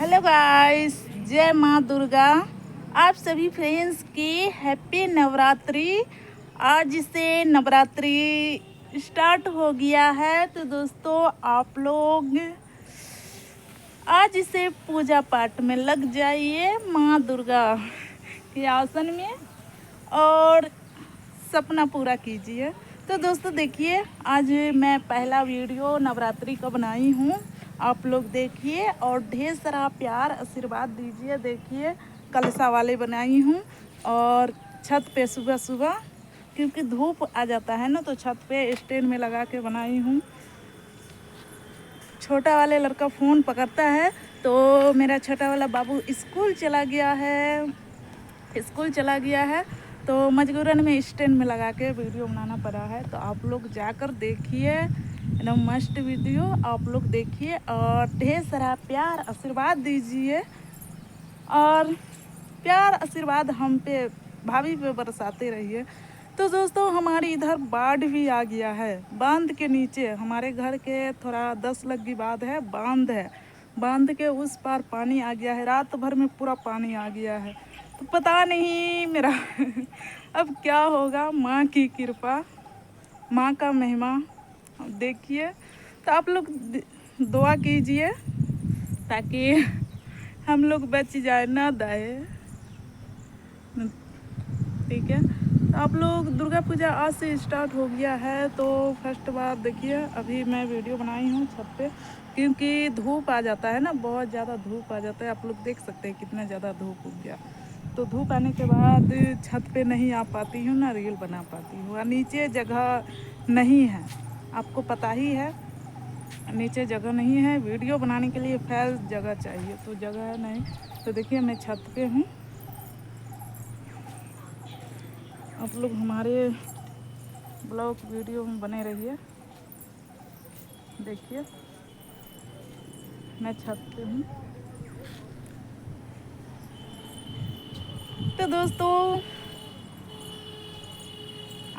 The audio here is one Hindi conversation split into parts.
हेलो गाइस, जय माँ दुर्गा। आप सभी फ्रेंड्स की हैप्पी नवरात्रि। आज से नवरात्रि स्टार्ट हो गया है, तो दोस्तों आप लोग आज से पूजा पाठ में लग जाइए माँ दुर्गा के आसन में और सपना पूरा कीजिए। तो दोस्तों देखिए, आज मैं पहला वीडियो नवरात्रि का बनाई हूँ। आप लोग देखिए और ढेर सारा प्यार आशीर्वाद दीजिए। देखिए कलशा वाले बनाई हूँ और छत पे सुबह सुबह क्योंकि धूप आ जाता है ना, तो छत पे स्टैंड में लगा के बनाई हूँ। छोटा वाले लड़का फ़ोन पकड़ता है, तो मेरा छोटा वाला बाबू स्कूल चला गया है, तो मजबूरन में स्टैंड में लगा के वीडियो बनाना पड़ा है। तो आप लोग जाकर देखिए, एकदम मस्त वीडियो आप लोग देखिए और ढेर सारा प्यार आशीर्वाद दीजिए और प्यार आशीर्वाद हम पे भाभी पे बरसाते रहिए। तो दोस्तों हमारे इधर बाढ़ भी आ गया है। बांध के नीचे हमारे घर के थोड़ा 10 लग्गी बाद है, बांध के उस पार पानी आ गया है। रात भर में पूरा पानी आ गया है, तो पता नहीं मेरा अब क्या होगा। माँ की कृपा, माँ का महिमा देखिए। तो आप लोग दुआ कीजिए ताकि हम लोग बच जाए ना दाए, ठीक है। तो आप लोग दुर्गा पूजा आज से स्टार्ट हो गया है। तो फर्स्ट बार देखिए, अभी मैं वीडियो बनाई हूँ छत पे क्योंकि धूप आ जाता है ना, बहुत ज़्यादा धूप आ जाता है। आप लोग देख सकते हैं कितना ज़्यादा धूप हो गया। तो धूप आने के बाद छत पे नहीं आ पाती हूँ ना, रील बना पाती हूँ। और नीचे जगह नहीं है, आपको पता ही है, नीचे जगह नहीं है। वीडियो बनाने के लिए फैल जगह चाहिए, तो जगह है नहीं। तो देखिए मैं छत पे हूँ। आप लोग हमारे ब्लॉग वीडियो में बने रहिए। देखिए मैं छत पे हूँ। तो दोस्तों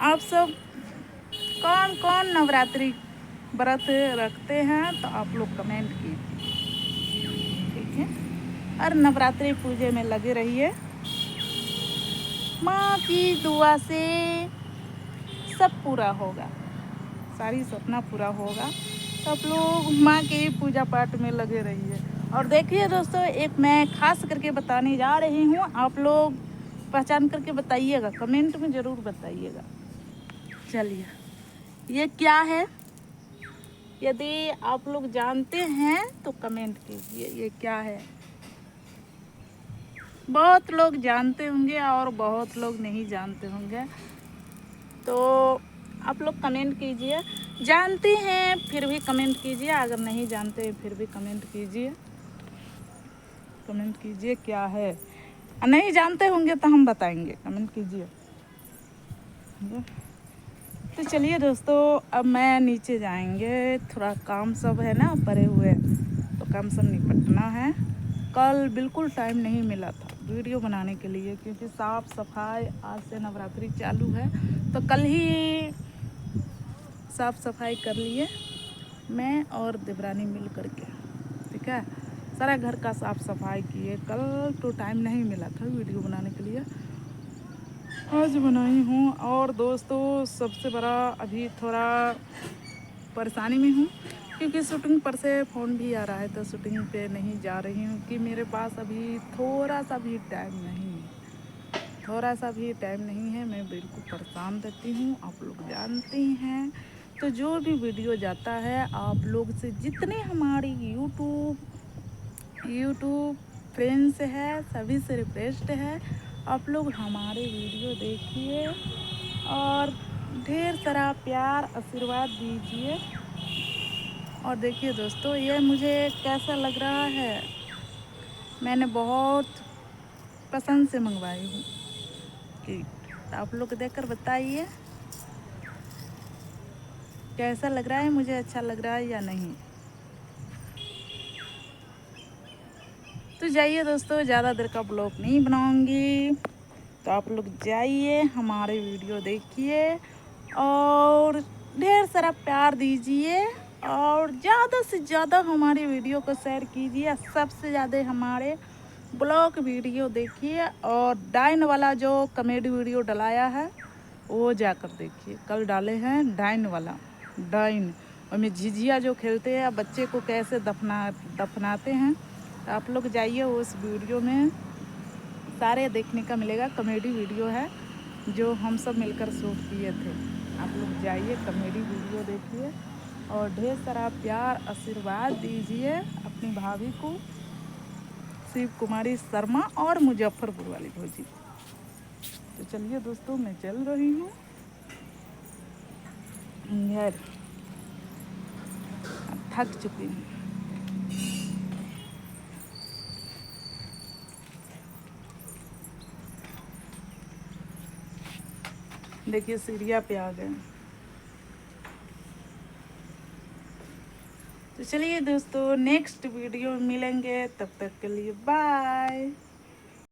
आप सब कौन कौन नवरात्रि व्रत रखते हैं, तो आप लोग कमेंट कीजिए, ठीक है। और नवरात्रि पूजे में लगे रहिए। माँ की दुआ से सब पूरा होगा, सारी सपना पूरा होगा। तो आप लोग माँ के पूजा पाठ में लगे रहिए। और देखिए दोस्तों, एक मैं खास करके बताने जा रही हूँ, आप लोग पहचान करके बताइएगा, कमेंट में ज़रूर बताइएगा। चलिए ये क्या है, यदि आप लोग जानते हैं तो कमेंट कीजिए ये क्या है। बहुत लोग जानते होंगे और बहुत लोग नहीं जानते होंगे, तो आप लोग कमेंट कीजिए। जानते हैं फिर भी कमेंट कीजिए, अगर नहीं जानते फिर भी कमेंट कीजिए। क्या है, नहीं जानते होंगे तो हम बताएंगे, कमेंट कीजिए। तो चलिए दोस्तों, अब मैं नीचे जाएंगे, थोड़ा काम सब है ना पड़े हुए, तो काम सब निपटना है। कल बिल्कुल टाइम नहीं मिला था वीडियो बनाने के लिए क्योंकि साफ़ सफाई, आज से नवरात्रि चालू है, तो कल ही साफ़ सफाई कर लिए मैं और देवरानी मिल करके, ठीक है। सारा घर का साफ़ सफाई किए। कल तो टाइम नहीं मिला था वीडियो बनाने के लिए, आज बनाई हूँ। और दोस्तों सबसे बड़ा अभी थोड़ा परेशानी में हूँ क्योंकि शूटिंग पर से फ़ोन भी आ रहा है, तो शूटिंग पे नहीं जा रही हूँ कि मेरे पास अभी थोड़ा सा भी टाइम नहीं है। मैं बिल्कुल परेशान रहती हूँ, आप लोग जानते हैं। तो जो भी वीडियो जाता है, आप लोग से जितने हमारी यूट्यूब फ्रेंड्स है, सभी से रिक्वेस्ट है, आप लोग हमारे वीडियो देखिए और ढेर सारा प्यार आशीर्वाद दीजिए। और देखिए दोस्तों, ये मुझे कैसा लग रहा है, मैंने बहुत पसंद से मंगवाई हूँ किट। आप लोग देखकर बताइए कैसा लग रहा है, मुझे अच्छा लग रहा है या नहीं। तो जाइए दोस्तों, ज़्यादा देर का ब्लॉग नहीं बनाऊंगी, तो आप लोग जाइए हमारे वीडियो देखिए और ढेर सारा प्यार दीजिए। और ज़्यादा से ज़्यादा हमारी वीडियो को शेयर कीजिए, सबसे ज़्यादा हमारे ब्लॉग वीडियो देखिए, और डाइन वाला जो कॉमेडी वीडियो डलाया है वो जाकर देखिए। कल डाले हैं डाइन वाला, डाइन उसमें झिझिया जो खेलते हैं, बच्चे को कैसे दफनाते हैं, तो आप लोग जाइए उस वीडियो में सारे देखने का मिलेगा। कॉमेडी वीडियो है जो हम सब मिलकर शूट किए थे। आप लोग जाइए कॉमेडी वीडियो देखिए और ढेर सारा प्यार आशीर्वाद दीजिए अपनी भाभी को, शिव कुमारी शर्मा और मुजफ्फरपुर वाली भौजी। तो चलिए दोस्तों, मैं चल रही हूँ घर, थक चुकी हूँ। देखिए सीढ़िया पे आ गए। तो चलिए दोस्तों, नेक्स्ट वीडियो में मिलेंगे, तब तक के लिए बाय।